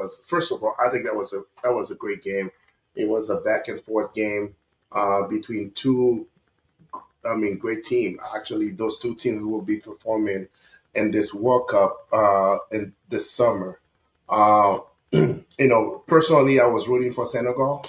was, first of all, I think that was a great game. It was a back and forth game between two, I mean, great team. Actually, those two teams will be performing in this World Cup in this summer. Uh, personally, I was rooting for Senegal,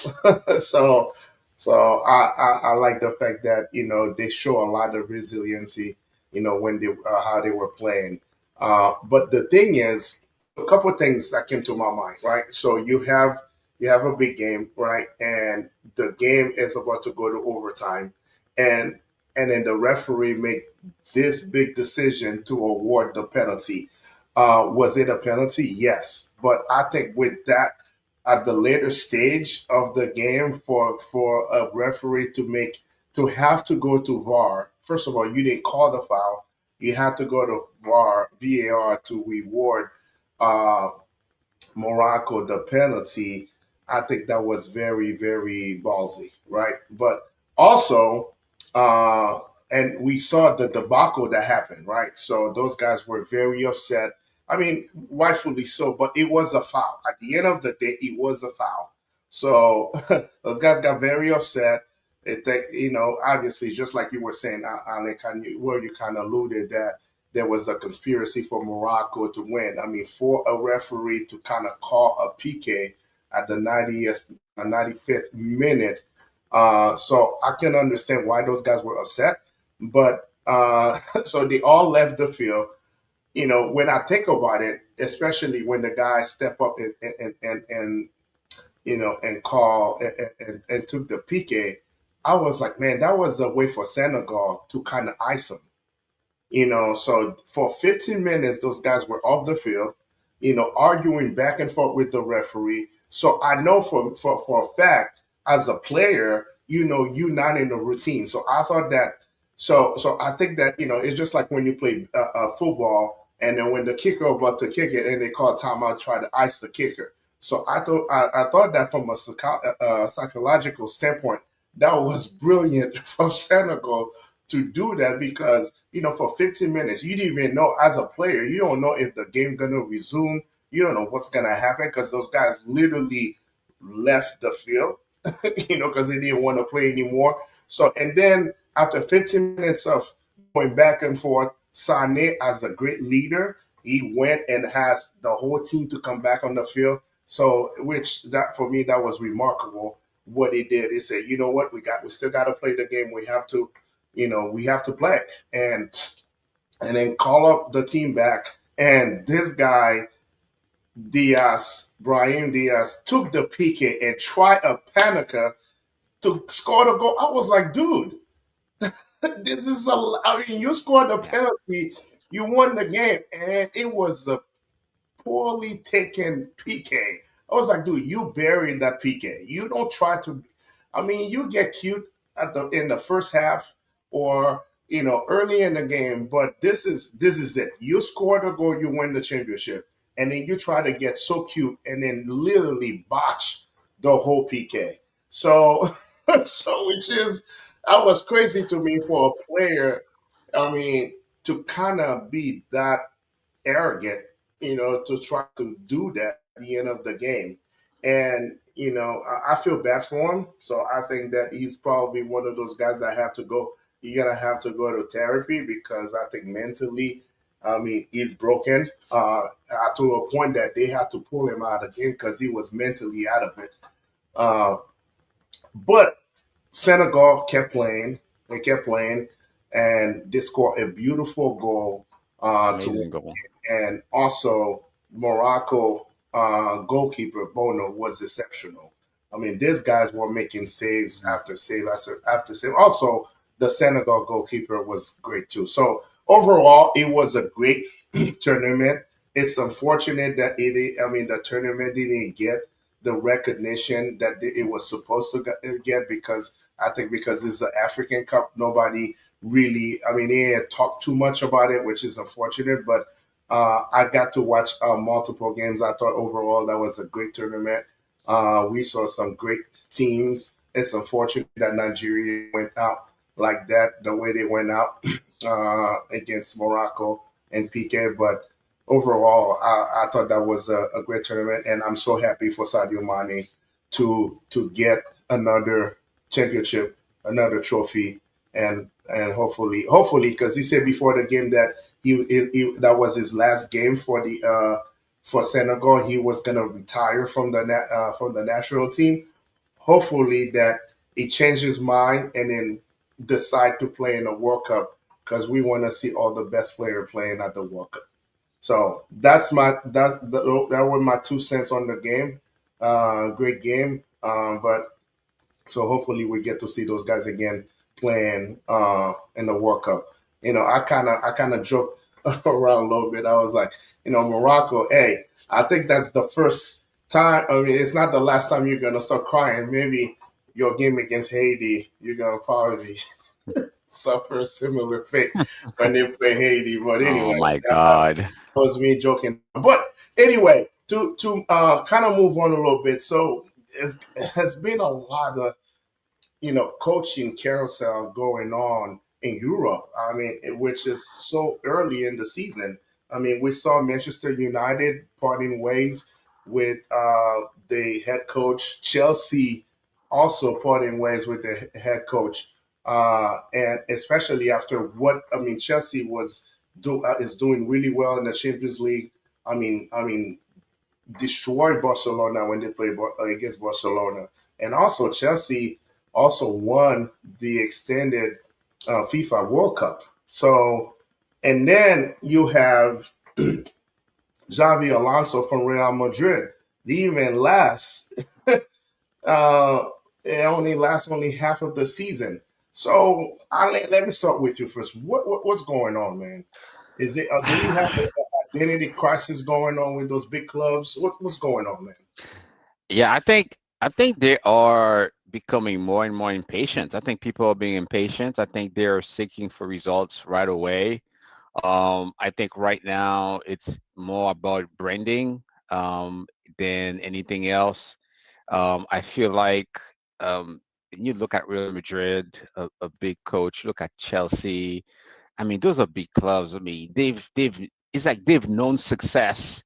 so I like the fact that they show a lot of resiliency, when they how they were playing. But the thing is, a couple of things that came to my mind, right? So you have a big game, right, and the game is about to go to overtime, and then the referee make this big decision to award the penalty. Was it a penalty? Yes, but I think with that at the later stage of the game for a referee to have to go to VAR. First of all, you didn't call the foul. You had to go to VAR to reward uh, Morocco the penalty. I think that was very, very ballsy, right? But also, uh, and we saw the debacle that happened, right? So those guys were very upset. I mean, rightfully so, but it was a foul. At the end of the day, it was a foul. So those guys got very upset. It, obviously, just like you were saying, Alec, where you kind of alluded that there was a conspiracy for Morocco to win. I mean, for a referee to kind of call a PK at the 95th minute. So I can understand why those guys were upset. But so they all left the field. When I think about it, especially when the guys step up and call and took the PK, I was like, man, that was a way for Senegal to kind of ice them. So for 15 minutes, those guys were off the field, arguing back and forth with the referee. So I know for a fact, as a player, you're not in the routine. So I thought that, so I think that, it's just like when you play football and then when the kicker about to kick it and they call timeout, try to ice the kicker. So I thought that from a psychological standpoint, that was brilliant from Senegal to do that because for 15 minutes you didn't even know as a player you don't know if the game gonna resume, you don't know what's gonna happen because those guys literally left the field because they didn't want to play anymore. So and then after 15 minutes of going back and forth, Sane as a great leader, he went and has the whole team to come back on the field. So which that for me that was remarkable what he did. He said, you know what, we still got to play the game. We have to play and then call up the team back. And this guy Brahim Diaz, took the PK and tried a panica to score the goal. I was like, dude, this is I mean, you scored a Yeah. penalty, you won the game, and it was a poorly taken PK. I was like, dude, you buried that PK. You don't try to. I mean, you get cute at the in the first half or early in the game, but this is it. You scored a goal, you win the championship, and then you try to get so cute and then literally botch the whole PK. So, so which is that was crazy to me for a player. I mean, to kind of be that arrogant, to try to do that at the end of the game. And, I feel bad for him. So I think that he's probably one of those guys that have to go, you're going to have to go to therapy because I think mentally, I mean, he's broken to a point that they had to pull him out of the game because he was mentally out of it. Uh, but Senegal kept playing. They kept playing, and they scored a beautiful goal to win. Amazing goal. And also Morocco goalkeeper Bono was exceptional. I mean, these guys were making saves after save after save. Also, the Senegal goalkeeper was great too. So overall, it was a great tournament. It's unfortunate that I mean, the tournament didn't get the recognition that it was supposed to get because I think because it's an African Cup, nobody really, I mean, they had talked too much about it, which is unfortunate. But I got to watch multiple games. I thought overall that was a great tournament. We saw some great teams. It's unfortunate that Nigeria went out like that, the way they went out against Morocco and PK. But overall, I thought that was a great tournament, and I'm so happy for Sadio Mane to get another championship, another trophy, and hopefully, because he said before the game that that was his last game for Senegal. He was gonna retire from from the national team. Hopefully that he changed his mind and then decide to play in the World Cup because we want to see all the best player playing at the World Cup. So that were my 2 cents on the game. Great game, but so hopefully we get to see those guys again playing in the World Cup. I kind of joked around a little bit. I was like, Morocco. Hey, I think that's the first time. I mean, it's not the last time you're gonna start crying. Maybe your game against Haiti, you're gonna probably suffer a similar fate when they play Haiti. But Oh anyway, my that God. was me joking. But anyway, to kind of move on a little bit. So it has been a lot of coaching carousel going on in Europe. I mean, which is so early in the season. I mean, we saw Manchester United parting ways with the head coach. Chelsea also parting ways with the head coach, and especially after what I mean, Chelsea is doing really well in the Champions League. I mean, destroyed Barcelona when they played against Barcelona, and also Chelsea also won the extended FIFA World Cup. So, and then you have Xavi Alonso from Real Madrid. They even last. uh, it only lasts only half of the season. So, let me start with you first. What's going on, man? Is it? Do we have an identity crisis going on with those big clubs? What's going on, man? Yeah, I think they are becoming more and more impatient. I think people are being impatient. I think they're seeking for results right away. I think right now it's more about branding than anything else. I feel like when you look at Real Madrid, a big coach, look at Chelsea. I mean, those are big clubs. I mean, they've it's like they've known success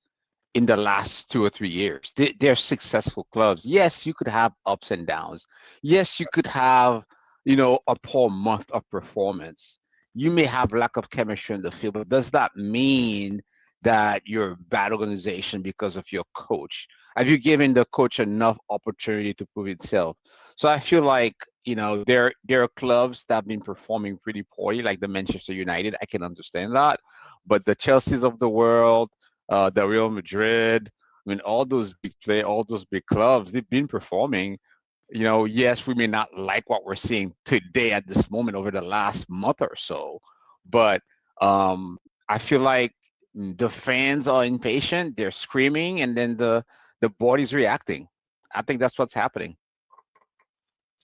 in the last 2 or 3 years. They're successful clubs. Yes, you could have ups and downs. Yes, you could have, a poor month of performance. You may have lack of chemistry in the field, but does that mean that you're a bad organization because of your coach? Have you given the coach enough opportunity to prove itself? So I feel like, there are clubs that have been performing pretty poorly, like the Manchester United. I can understand that. But the Chelseas of the world, the Real Madrid. I mean, all those big clubs, they've been performing. Yes, we may not like what we're seeing today at this moment over the last month or so, but um, I feel like the fans are impatient. They're screaming, and then the body's reacting. I think that's what's happening.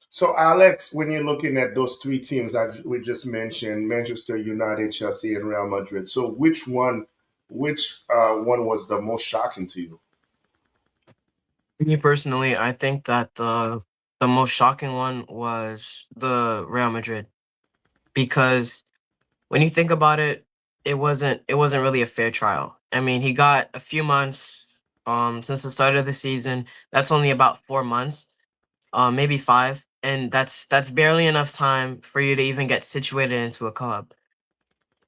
So, Alex, when you're looking at those three teams that we just mentioned, Manchester United, Chelsea, and Real Madrid, so which one was the most shocking to you? Me personally, I think that the most shocking one was the Real Madrid because when you think about it, it wasn't really a fair trial. I mean, he got a few months since the start of the season. That's only about 4 months, maybe five, and that's barely enough time for you to even get situated into a club.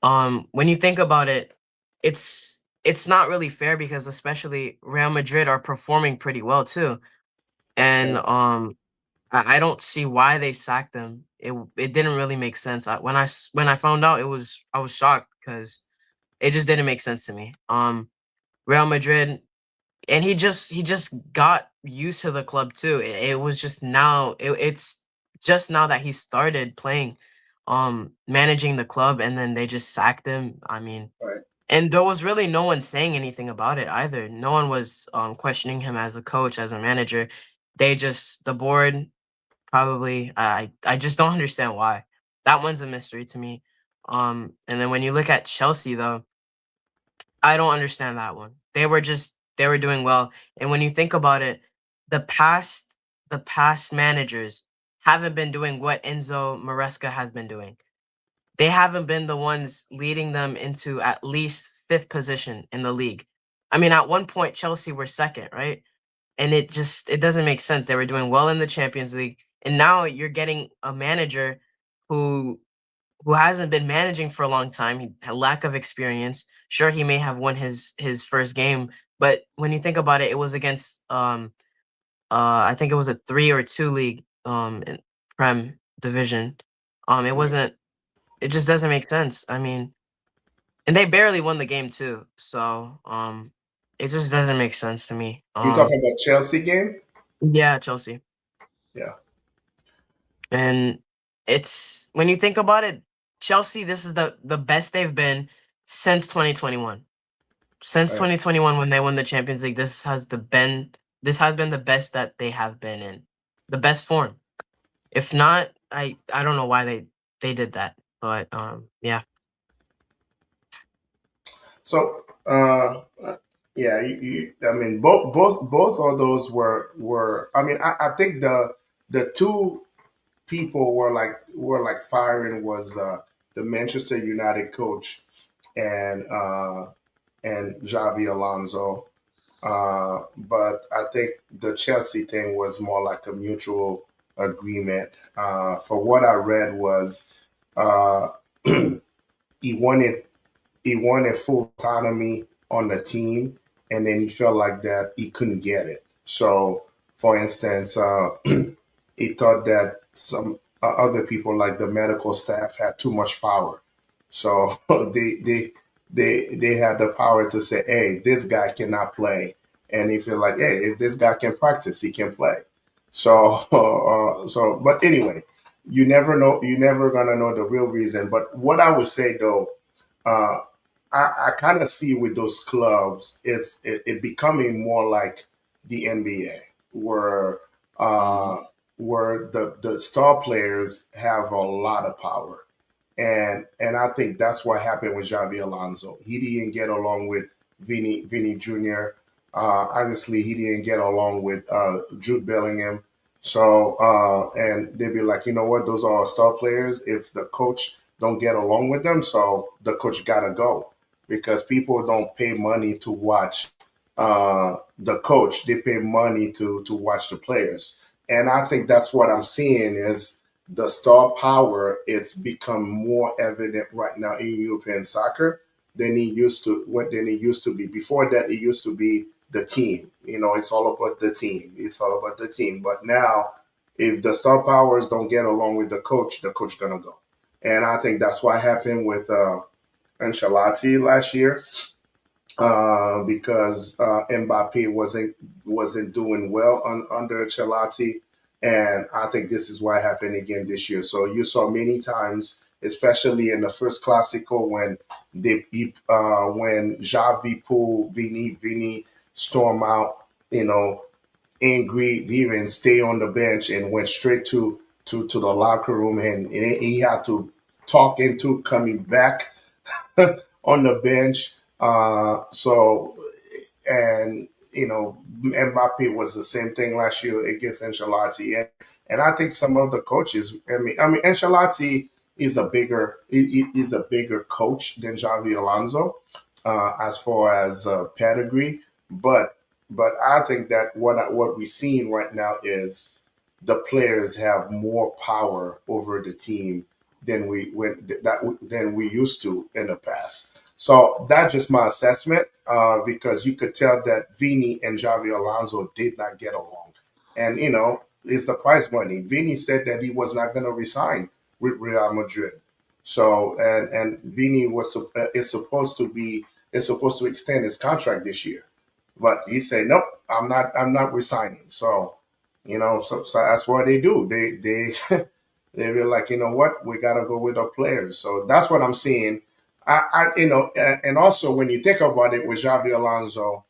When you think about it, it's not really fair because especially Real Madrid are performing pretty well too. And Yeah, I don't see why they sacked him. It didn't really make sense. When I found out, I was shocked because it just didn't make sense to me. Real Madrid, and he just got used to the club too. It was just now. It's just now that he started playing, managing the club, and then they just sacked him. I mean, right. and there was really no one saying anything about it either. No one was questioning him as a coach, as a manager. The board probably. I just don't understand why. That one's a mystery to me. And then when you look at Chelsea though, I don't understand that one. They were doing well. And when you think about it, the past managers haven't been doing what Enzo Maresca has been doing. They haven't been the ones leading them into at least 5th position in the league. I mean, at one point Chelsea were 2nd, right? And it doesn't make sense. They were doing well in the Champions League, and now you're getting a manager who hasn't been managing for a long time. He had lack of experience. Sure, he may have won his first game, but when you think about it, it was against I think it was a 3 or 2 league in Prem division. It wasn't. It just doesn't make sense. I mean, and they barely won the game too. So it just doesn't make sense to me. You talking about Chelsea game? Yeah, Chelsea. Yeah. And it's when you think about it, Chelsea, this is the best they've been since 2021. Since Right. 2021 when they won the Champions League, this has been the best that they have been in. The best form. If not, I don't know why they did that. But yeah. So, yeah, I mean, both of those were. I mean, I think the two people were like firing was the Manchester United coach and Xavi Alonso. But I think the Chelsea thing was more like a mutual agreement. For what I read was uh, he wanted full autonomy on the team, and then he felt like that he couldn't get it. So, for instance, he thought that some other people, like the medical staff, had too much power. So they had the power to say, "Hey, this guy cannot play," and he feel like, "Hey, if this guy can practice, he can play." So, but anyway, you never know. You never gonna know the real reason. But what I would say though, uh, I kind of see with those clubs, it becoming more like the NBA, where Mhm. uh, where the star players have a lot of power, and I think that's what happened with Javi Alonso. He didn't get along with Vinny Jr. Obviously, he didn't get along with Jude Bellingham. So and they'd be like, you know what, those are our star players. If the coach don't get along with them, so the coach gotta go because people don't pay money to watch the coach. They pay money to watch the players, and I think that's what I'm seeing is the star power. It's become more evident right now in European soccer than it used to be. Before that, it used to be the team. You know, it's all about the team. It's all about the team. But now, if the star powers don't get along with the coach gonna go. And I think that's what happened with Ancelotti last year because Mbappe wasn't doing well under Ancelotti, and I think this is what happened again this year. So you saw many times, especially in the first Clásico, when Xavi pulled Vini storm out, you know, angry, he even stay on the bench and went straight to the locker room, and he had to talk into coming back on the bench. And you know, Mbappe was the same thing last year against Ancelotti, and I think some of the coaches. I mean, Ancelotti is a bigger coach than Xavi Alonso as far as pedigree, but I think that what we're seeing right now is the players have more power over the team than we used to in the past. So that's just my assessment because you could tell that Vini and Javi Alonso did not get along, and you know it's the prize money. Vini said that he was not going to resign with Real Madrid. So and Vini is supposed to extend his contract this year, but he said nope, I'm not resigning. So you know, so that's what they do. They were like, you know what, we gotta go with our players. So that's what I'm seeing. You know, and also when you think about it with Javi Alonso,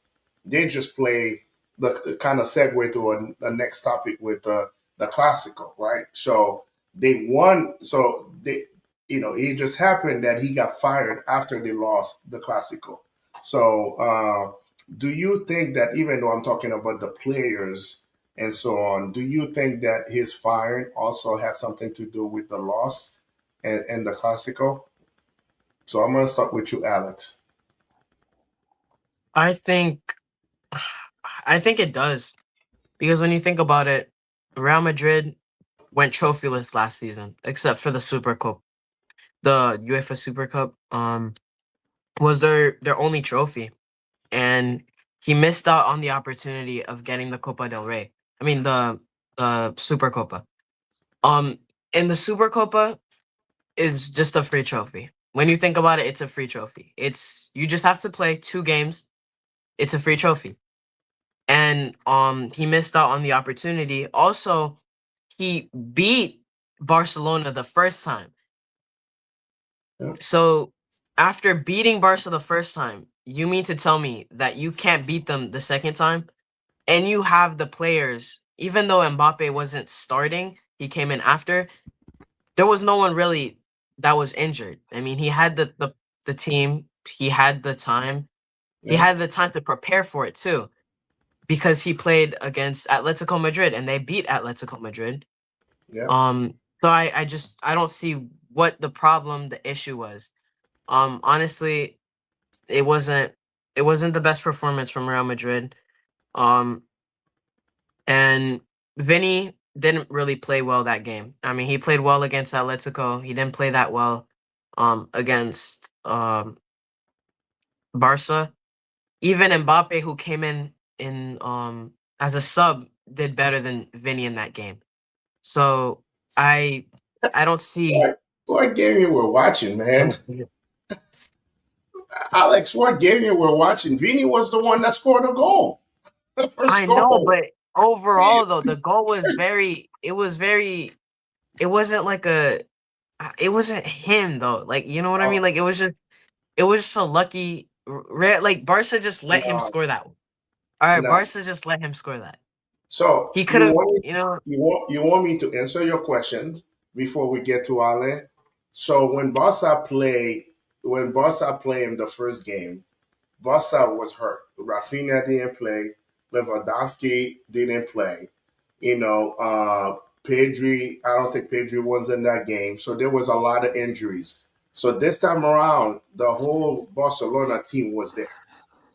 they just play the kind of segue to a next topic with the Clásico, right? So they won. So they, you know, it just happened that he got fired after they lost the Clásico. So do you think that even though I'm talking about the players and so on, do you think that his firing also has something to do with the loss and the Clásico? So I'm gonna start with you, Alex. I think I think it does because when you think about it, Real Madrid went trophyless last season, except for the Super Cup. The UEFA Super Cup was their only trophy, and he missed out on the opportunity of getting the Copa del Rey. I mean the Super Copa. Um, and the Super Copa is just a free trophy. When you think about it, it's a free trophy. It's you just have to play 2 games. It's a free trophy. And he missed out on the opportunity. Also, he beat Barcelona the first time. Yeah. So after beating Barca the first time, you mean to tell me that you can't beat them the second time? And you have the players, even though Mbappe wasn't starting, he came in after. There was no one really that was injured. I mean, he had the team, he had the time. He Yeah. had the time to prepare for it too because he played against Atletico Madrid and they beat Atletico Madrid. Yeah. So I don't see what the problem, the issue was. Honestly, it wasn't it wasn't the best performance from Real Madrid. Um, and Vinny didn't really play well that game. I mean, he played well against Atletico. He didn't play that well against Barca. Even Mbappe, who came in as a sub, did better than Vinny in that game. So I I don't see. What game you were watching, man? Alex, what game you were watching? Vini was the one that scored a goal, the first I know, goal. but overall though, the goal was very. It was very. It wasn't like a. It wasn't him though. Like you know what I Oh, mean? Like it was just. It was just a lucky. Like Barca just let him no, score that one. All right, no. Barca just let him score that. So He could you have. want me, You know. you want me to answer your questions before we get to Ale? So when Barca played in the first game, Barca was hurt. Rafinha didn't play. Lewandowski didn't play. Pedri, I don't think Pedri was in that game. So there was a lot of injuries. So this time around, the whole Barcelona team was there.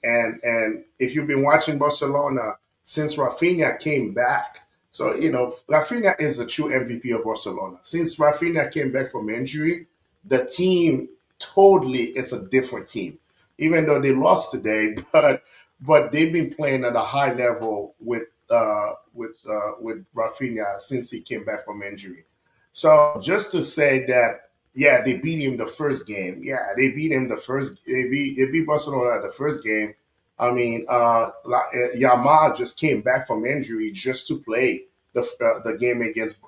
And if you've been watching Barcelona since Rafinha came back, so Rafinha is the true MVP of Barcelona. Since Rafinha came back from injury, the team totally is a different team. Even though they lost today, but they've been playing at a high level with Rafinha since he came back from injury. So just to say that, yeah, they beat him the first game. Yeah, they beat him the first. They beat Barcelona the first game. I mean, Yamal just came back from injury just to play the game against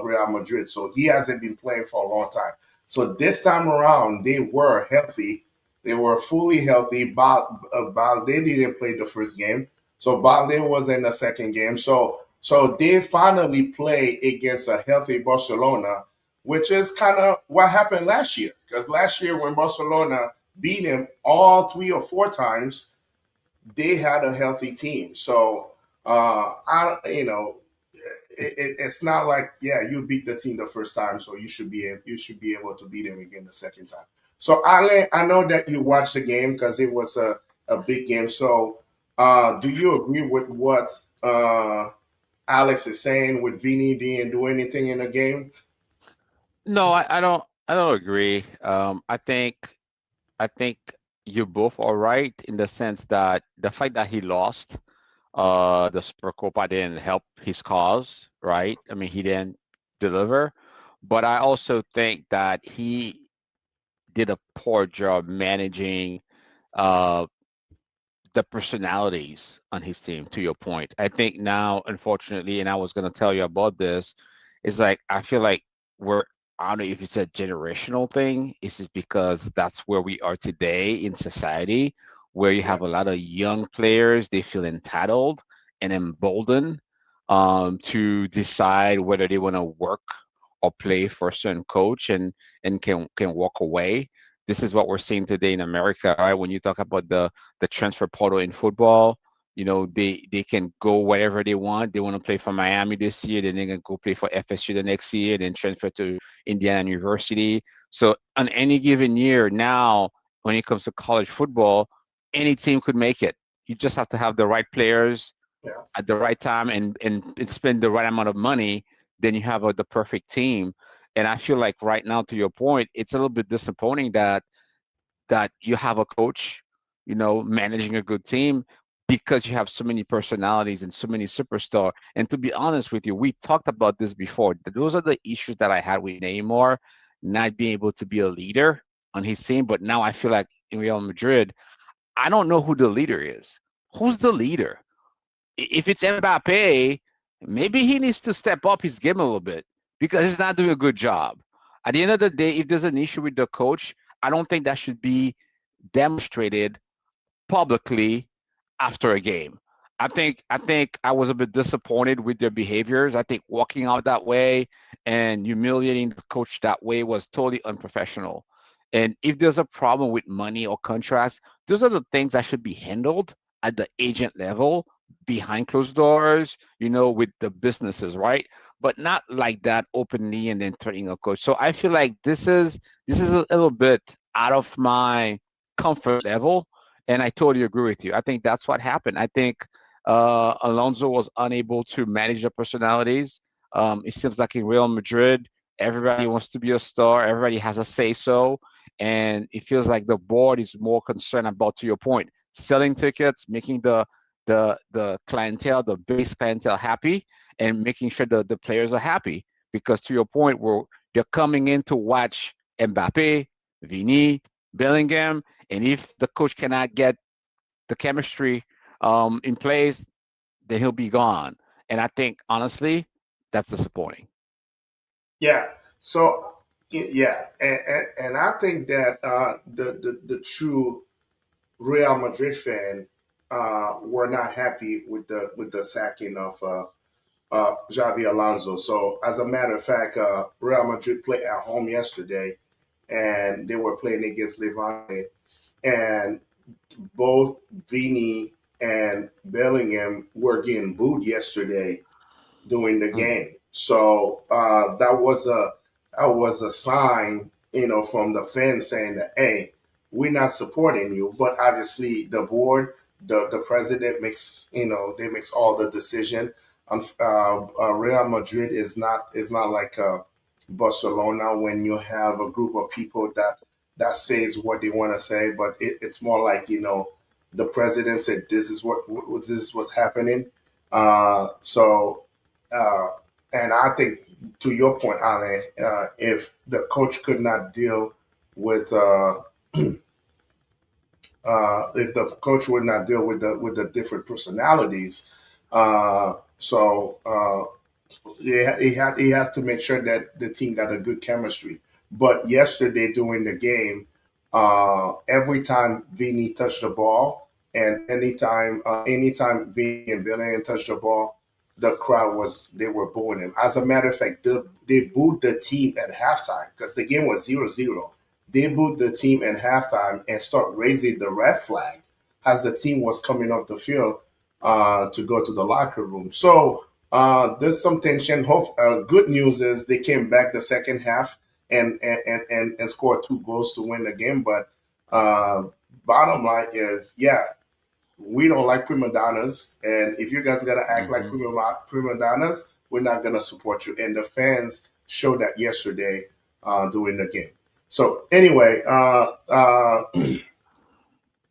Real Madrid. So he hasn't been playing for a long time. So this time around, they were healthy. They were fully healthy. Balde didn't play the first game, so Balde was in the second game. So they finally play against a healthy Barcelona, which is kind of what happened last year. Because last year when Barcelona beat him all 3 or 4 times, they had a healthy team. So it's not like, yeah, you beat the team the first time, so you should be able to beat them again the second time. So Ale, I know that you watched the game because it was a big game. So do you agree with what Alex is saying with Vini didn't do anything in the game? No, I don't agree. I think you both are right in the sense that the fact that he lost the Super Copa didn't help his cause, right? I mean, he didn't deliver. But I also think that he did a poor job managing uh, the personalities on his team, to your point. I think now, unfortunately, and I was going to tell you about this, is like I feel like we're, I don't know if it's a generational thing. Is it because that's where we are today in society, where you Yeah, have a lot of young players, they feel entitled and emboldened to decide whether they want to work or play for a certain coach and can walk away. This is what we're seeing today in America, right? When you talk about the transfer portal in football, they can go wherever they want. They want to play for Miami this year, then they can go play for FSU the next year, then transfer to Indiana University. So on any given year now, when it comes to college football, any team could make it. You just have to have the right players Yeah. at the right time and spend the right amount of money. Then you have the perfect team. And I feel like right now, to your point, it's a little bit disappointing that you have a coach, managing a good team because you have so many personalities and so many superstars. And to be honest with you, we talked about this before. Those are the issues that I had with Neymar not being able to be a leader on his team. But now I feel like in Real Madrid, I don't know who the leader is. Who's the leader? If it's Mbappe, maybe he needs to step up his game a little bit because he's not doing a good job. At the end of the day, if there's an issue with the coach, I don't think that should be demonstrated publicly after a game. I think I was a bit disappointed with their behaviors. I think walking out that way and humiliating the coach that way was totally unprofessional. And if there's a problem with money or contracts, those are the things that should be handled at the agent level behind closed doors, with the businesses, right? But not like that openly and then threatening a coach. So I feel like this is a little bit out of my comfort level, and I totally agree with you. I think that's what happened. I think Alonso was unable to manage the personalities. It seems like in Real Madrid, everybody wants to be a star. Everybody has a say so, and it feels like the board is more concerned about, to your point, selling tickets, making the clientele, the base clientele, happy, and making sure the players are happy. Because to your point, where they're coming in to watch Mbappe, Vini, Bellingham, and if the coach cannot get the chemistry in place, then he'll be gone. And I think honestly, that's disappointing. Yeah. So yeah, and I think that the true Real Madrid fan were not happy with the sacking of Xavi Alonso. So as a matter of fact, Real Madrid played at home yesterday, and they were playing against Levante, and both Vini and Bellingham were getting booed yesterday during the Mm. game. So that was a sign, from the fans saying that, hey, we're not supporting you. But obviously, the board, the president makes, they makes all the decision. Real Madrid is not like Barcelona when you have a group of people that says what they want to say, but it's more like, the president said this is this is what's happening. So uh, and I think, to your point, Ale, if the coach could not deal with, if the coach would not deal with the different personalities, he has to make sure that the team got a good chemistry. But yesterday during the game, every time Vini touched the ball, and anytime Vini and Billion touched the ball, the crowd they were booing him. As a matter of fact, they booed the team at halftime because the game was 0-0. They booed the team at halftime and start raising the red flag as the team was coming off the field to go to the locker room. So there's some tension. Good news is they came back the second half and scored 2 goals to win the game. But uh, bottom line is, yeah, we don't like prima donnas, and if you guys gotta act like Hmm. prima donnas, we're not gonna support you. And the fans showed that yesterday during the game. So anyway,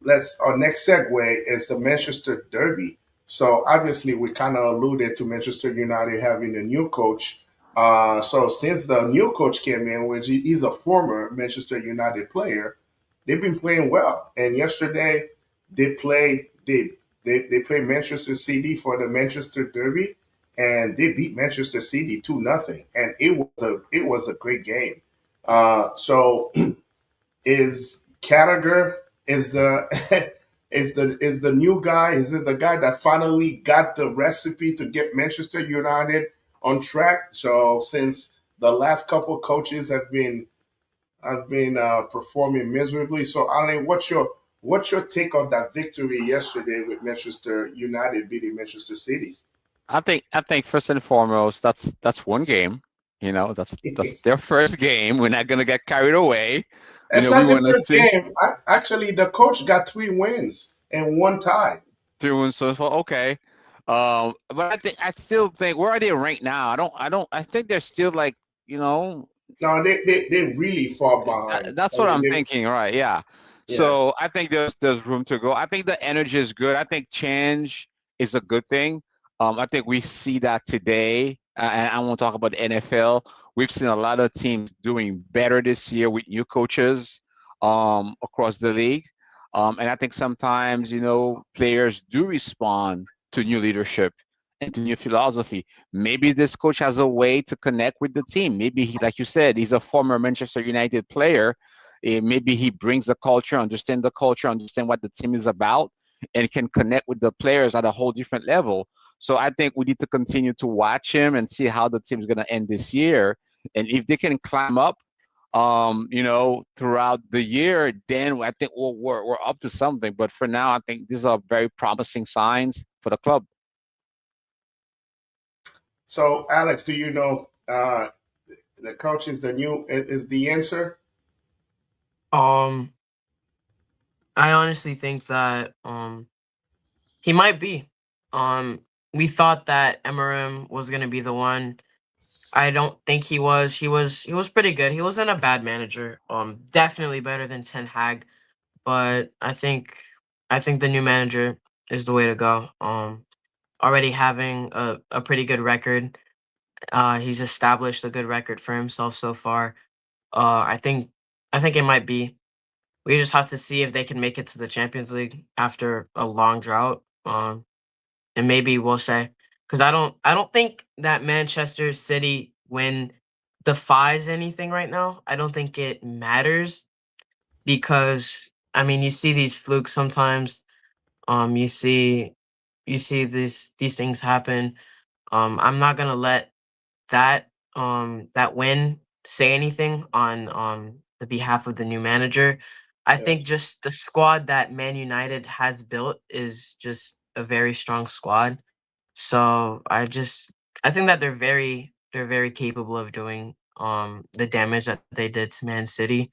let's our next segue is the Manchester Derby. So obviously, we kind of alluded to Manchester United having a new coach. So since the new coach came in, which he's a former Manchester United player, they've been playing well. And yesterday, they played Manchester City for the Manchester Derby, and they beat Manchester City 2-0, and it was a great game. So is Carragher is the is the new guy? Is it the guy that finally got the recipe to get Manchester United on track? So since the last couple coaches have been performing miserably, so Alan, what's your take of that victory yesterday with Manchester United beating Manchester City? I think first and foremost, that's one game. That's their first game. We're not gonna get carried away. It's We not the want to first see game. Actually, the coach got 3 wins and 1 tie. through and so forth. Okay. But I still think where are they ranked now? I think they're still like, you know, No, they really far behind. That's I what mean, I'm thinking, right? Yeah. yeah, So I think there's room to go. I think the energy is good. I think change is a good thing. I think we see that today, and I won't talk about the NFL. We've seen a lot of teams doing better this year with new coaches across the league, and I think sometimes players do respond to new leadership and to new philosophy. Maybe this coach has a way to connect with the team. Maybe he, like you said, he's a former Manchester United player. Maybe he brings the culture, understand what the team is about, and can connect with the players at a whole different level. So I think we need to continue to watch him and see how the team's going to end this year. And if they can climb up, throughout the year, then I think we're up to something. But for now, I think these are very promising signs for the club. So, Alex, do you know the coach is is the answer? Um, I honestly think that he might be. We thought that Emerim was gonna be the one. I don't think he was. He was pretty good. He wasn't a bad manager. Definitely better than Ten Hag. But I think the new manager is the way to go. Already having a pretty good record. He's established a good record for himself so far. I think it might be. We just have to see if they can make it to the Champions League after a long drought. And maybe we'll say because I don't think that Manchester City win defies anything right now. I don't think it matters because I mean you see these flukes sometimes. You see these things happen. I'm not gonna let that win say anything on the behalf of the new manager. I Yeah. think just the squad that Man United has built is just a very strong squad. So I think that they're very capable of doing the damage that they did to Man City.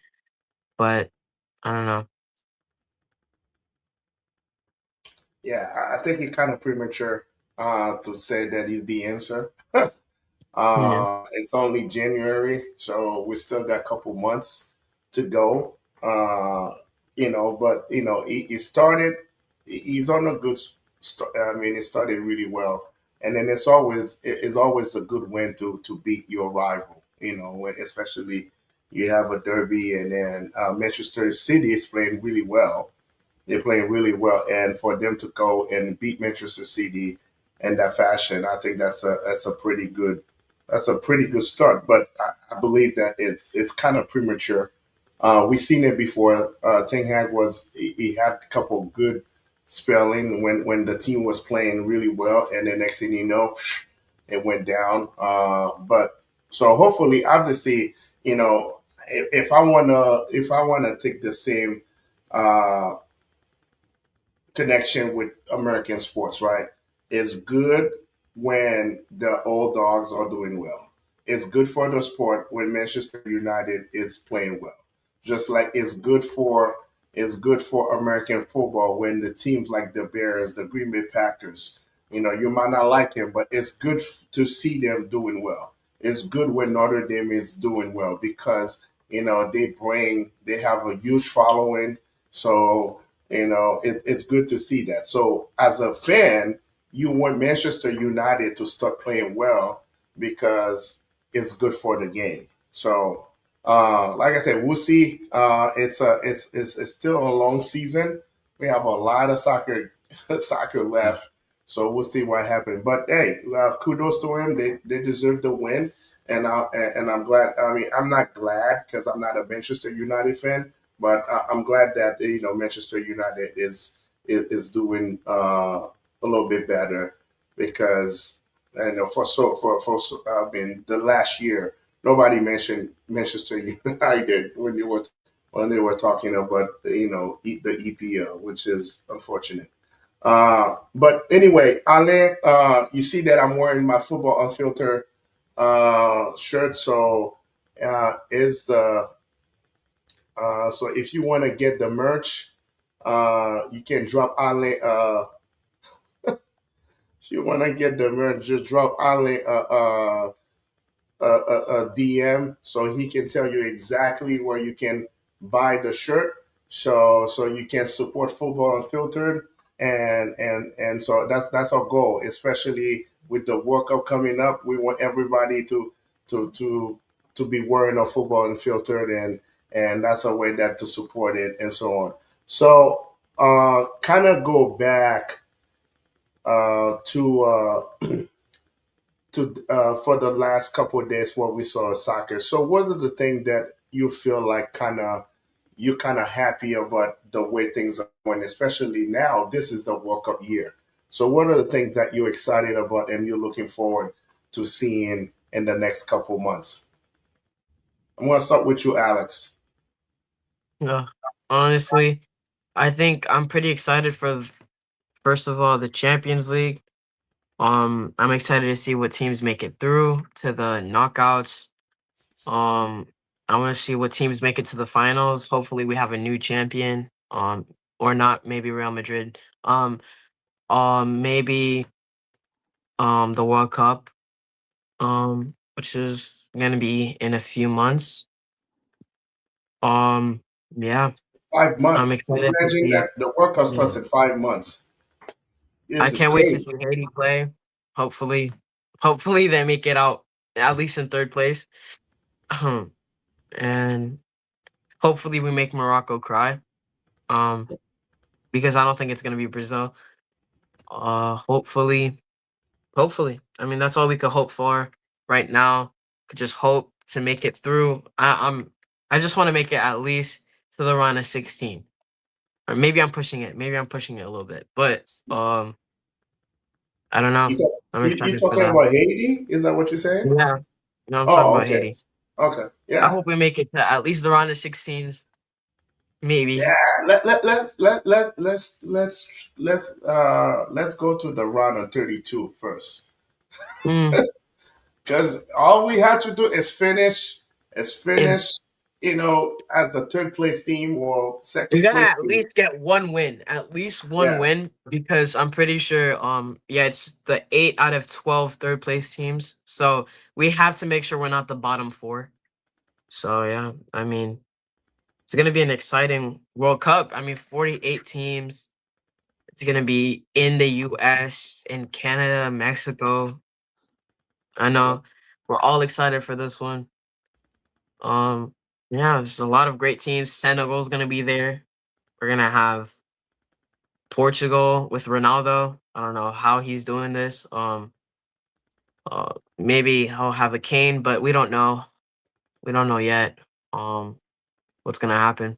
But I don't know. Yeah, I think it's kind of premature to say that he's the answer. Yeah. It's only January, so we still got a couple months to go. But he started. He's on a good start. I mean, he started really well, and then it's always a good win to beat your rival. Especially you have a derby, and then Manchester City is playing really well. They're playing really well, and for them to go and beat Manchester City in that fashion, I think that's a pretty good start. But I believe that it's kind of premature. We've seen it before. Ten Hag he had a couple good spelling when the team was playing really well, and the next thing you know, it went down. But so hopefully, obviously, if I wanna take the same uh, connection with American sports, right? It's good when the old dogs are doing well. It's good for the sport when Manchester United is playing well. Just like it's good for American football when the teams like the Bears, the Green Bay Packers, you might not like them, but it's good to see them doing well. It's good when Notre Dame is doing well because they have a huge following. So it's good to see that. So as a fan, you want Manchester United to start playing well because it's good for the game. So, like I said, we'll see. It's still a long season. We have a lot of soccer soccer left, so we'll see what happens. But hey, kudos to him. They deserve the win, and I'm glad. I mean, I'm not glad because I'm not a Manchester United fan, but I'm glad that Manchester United is doing a little bit better because I mean the last year nobody mentioned Manchester United when they were talking about the EPL, which is unfortunate. But anyway, Ale, you see that I'm wearing my Football Unfiltered shirt. So is the so if you want to get the merch, you can drop Ale. If you want to get the merch, just drop Ale a DM so he can tell you exactly where you can buy the shirt. So you can support Football Unfiltered, and so that's our goal, especially with the World Cup coming up. We want everybody to to to be wearing a Football Unfiltered, and that's a way that to support it and so on. So kind of go back to for the last couple of days what we saw soccer. So what are the things that you feel like you kind of happy about the way things are going, especially now? This is the World Cup year. So what are the things that you're excited about and you're looking forward to seeing in the next couple months? I'm gonna start with you, Alex. Yeah. Honestly, I think I'm pretty excited for first of all the Champions League. I'm excited to see what teams make it through to the knockouts. Um, I want to see what teams make it to the finals. Hopefully, we have a new champion. Or not, maybe Real Madrid. Maybe the World Cup. Which is gonna be in a few months. Um, yeah, Five I'm months. excited to Imagine see. that the World Cup Yeah. starts in 5 months. I This is can't wait to crazy. see Haiti play. Hopefully, hopefully they make it out at least in third place. And hopefully we make Morocco cry. Um, because I don't think it's gonna be Brazil. Hopefully, hopefully. I mean, that's all we could hope for right now. Could just hope to make it through. I just want to make it at least to the round of 16. Or maybe I'm pushing it. Maybe I'm pushing it a little bit. But I don't know. I'm You excited for talking that. about Haiti? Is that what you're saying? Yeah. No, I'm talking Oh, about okay. Haiti. Okay. I Yeah. hope we make it to at least the round of 16s. Maybe. Yeah, let's go to the round of 32 first. Mm. Because all we had to do is If finish, as the third place team or we second gotta place at team. least get one win. At least one Yeah, win. Because I'm pretty sure yeah, it's the 8 out of 12 third place teams. So we have to make sure we're not the bottom four. So yeah, I mean it's gonna be an exciting World Cup. I mean 48 teams. It's gonna be in the US, in Canada, Mexico. I yeah. know we're all excited for this one. Um, yeah, there's a lot of great teams. Senegal's gonna be there. We're gonna have Portugal with Ronaldo. I don't know how he's doing this. Maybe he'll have a cane, but we don't know. We don't know yet. Um, what's gonna happen?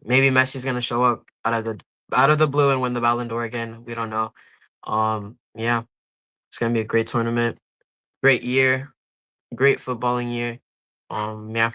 Maybe Messi's gonna show up out of the blue and win the Ballon d'Or again. We don't know. Yeah, it's gonna be a great tournament, great year, great footballing year. Yeah.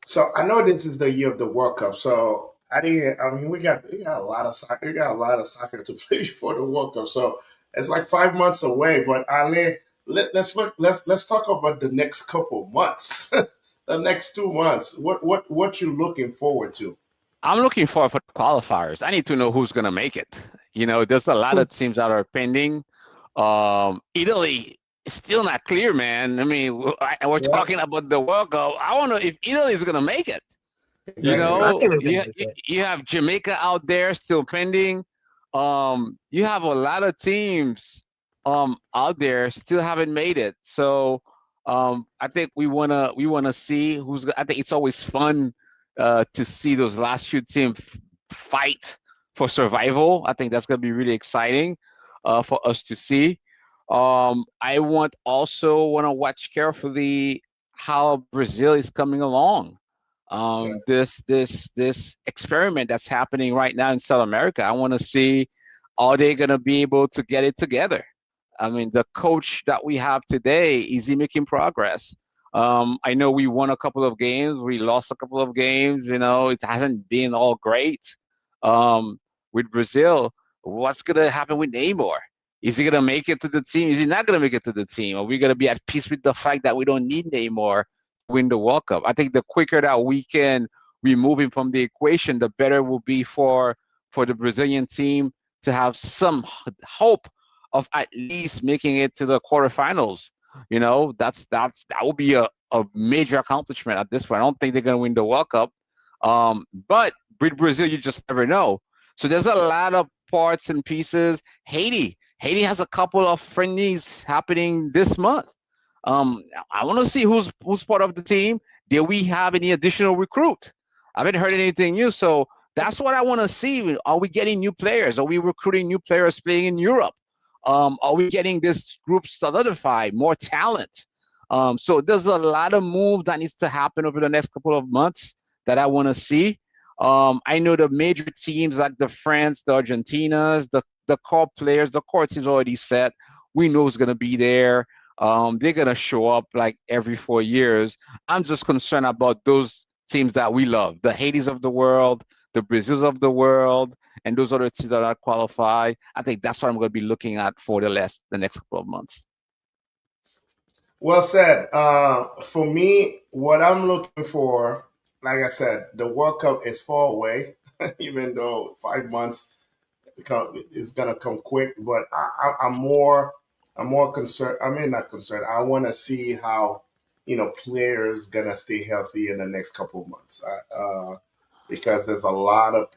So I know this is the year of the World Cup. So I mean, we got a lot of soccer. We got a lot of soccer to play for the World Cup. So it's like 5 months away. But Ale, let's talk about the next couple months, the next 2 months. What you looking forward to? I'm looking forward for the qualifiers. I need to know who's going to make it. There's a lot of teams that are pending. Italy is still not clear, man. I mean, we're Yeah, talking about the World Cup. I want to know if Italy is going to make it. exactly. I think we're You, gonna make you it. you have Jamaica out there still pending. You have a lot of teams out there still haven't made it. So I think we wanna see who's. I think it's always fun to see those last few teams fight for survival. I think that's gonna be really exciting for us to see. I want to watch carefully how Brazil is coming along. Yeah. This experiment that's happening right now in South America. I want to see, are they going to be able to get it together? I mean, the coach that we have today, is he making progress? I know we won a couple of games, we lost a couple of games. It hasn't been all great. With Brazil, what's going to happen with Neymar? Is he gonna make it to the team? Is he not gonna make it to the team? Are we gonna be at peace with the fact that we don't need Neymar to win the World Cup? I think the quicker that we can remove him from the equation, the better it will be for the Brazilian team to have some hope of at least making it to the quarterfinals. That will be a major accomplishment at this point. I don't think they're gonna win the World Cup. But with Brazil, you just never know. So there's a lot of parts and pieces. Haiti has a couple of friendlies happening this month. I want to see who's part of the team. Did we have any additional recruit? I haven't heard anything new, so that's what I want to see. Are we getting new players? Are we recruiting new players playing in Europe? Are we getting this group solidified, more talent? So there's a lot of move that needs to happen over the next couple of months that I want to see. I know the major teams like the France, the Argentinas, the core players, the core team's already set. We know who's gonna be there. They're gonna show up like every 4 years. I'm just concerned about those teams that we love, the Hades of the world, the Brazils of the world, and those other teams that are not qualified. I think that's what I'm going to be looking at for the next couple of months. Well said. For me, what I'm looking for, like I said, the World Cup is far away, even though 5 months is gonna come quick. But I'm more concerned. I mean, not concerned. I want to see how players gonna stay healthy in the next couple of months. Because there's a lot of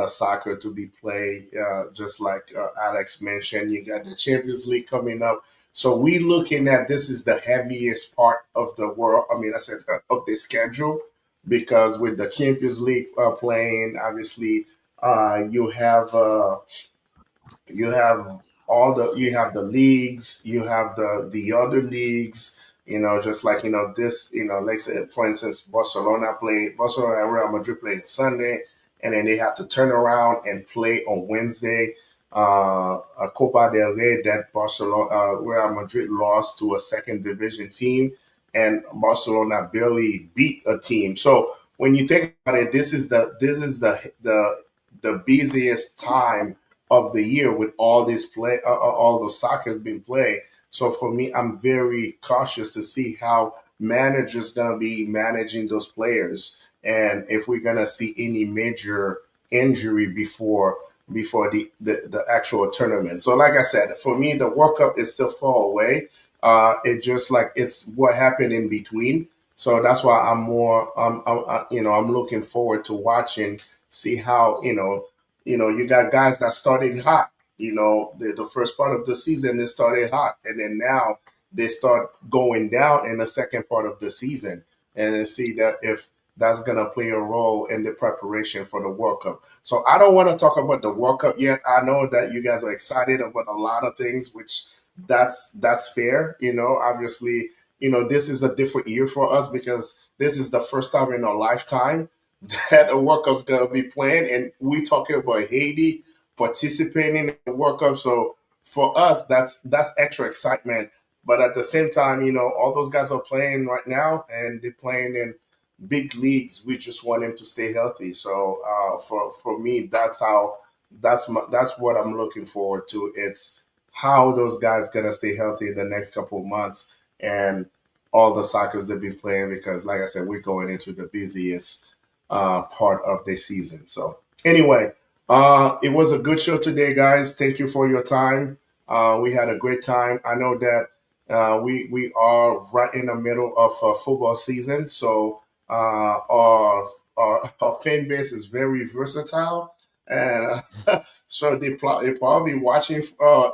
soccer to be played. Just like Alex mentioned, you got the Champions League coming up. So we looking at this is the heaviest part of the world. I mean, I said of the schedule because with the Champions League playing, obviously you have you have the leagues, you have the other leagues, just like this, let's say for instance Barcelona and Real Madrid played Sunday, and then they have to turn around and play on Wednesday. A Copa del Rey that Real Madrid lost to a second division team, and Barcelona barely beat a team. So when you think about it, this is the busiest time of the year with all this all those soccer's been played. So for me, I'm very cautious to see how managers gonna be managing those players, and if we're gonna see any major injury before the actual tournament. So like I said, for me, the World Cup is still far away. It just like it's what happened in between. So that's why I'm looking forward to watching, see how you got guys that started hot. The first part of the season they started hot, and then now they start going down in the second part of the season, and then see that if that's gonna play a role in the preparation for the World Cup. So I don't want to talk about the World Cup yet. I know that you guys are excited about a lot of things, which that's fair. Obviously, this is a different year for us because this is the first time in our lifetime that a World Cup's gonna be playing, and we talking about Haiti participating in the World Cup. So for us, that's extra excitement. But at the same time, all those guys are playing right now, and they're playing in big leagues. We just want them to stay healthy. So for me, that's what I'm looking forward to. It's how those guys gonna stay healthy in the next couple of months, and all the soccer's they've been playing because, like I said, we're going into the busiest part of the season. So anyway, it was a good show today, guys. Thank you for your time. We had a great time. I know that we are right in the middle of football season, so our fan base is very versatile, and so they probably watching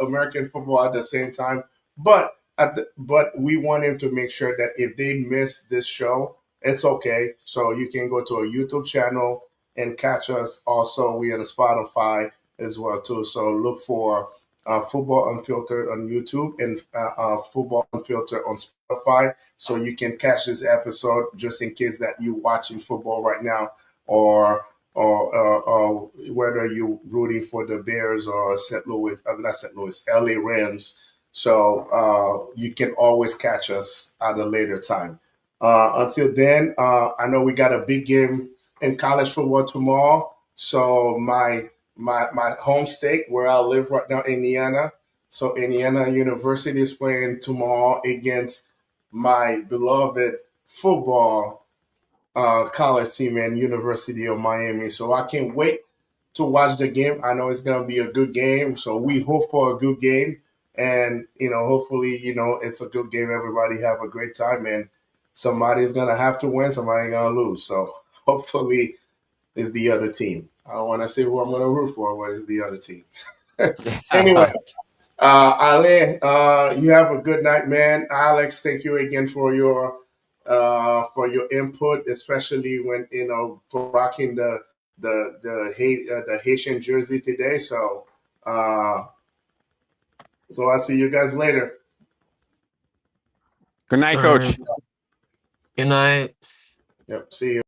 American football at the same time. But we want them to make sure that if they miss this show, it's okay. So you can go to a YouTube channel and catch us. Also, we are on Spotify as well too. So look for Football Unfiltered on YouTube and Football Unfiltered on Spotify, so you can catch this episode just in case that you're watching football right now, or whether you're rooting for the Bears or St. Louis, not St. Louis, LA Rams. So you can always catch us at a later time. Until then, I know we got a big game in college football tomorrow. So my home state where I live right now, Indiana, So Indiana University is playing tomorrow against my beloved football college team and University of Miami. So I can't wait to watch the game. I know it's gonna be a good game. So we hope for a good game, and hopefully, it's a good game. Everybody have a great time, and somebody's gonna have to win. Somebody's gonna lose. So hopefully, it's the other team. I don't want to say who I'm gonna root for, but it's the other team. Anyway, Ale, you have a good night, man. Alex, thank you again for your input, especially when for rocking the Haitian jersey today. Uh, so I'll see you guys later. Good night, All coach. right. Good night. Yep. See you.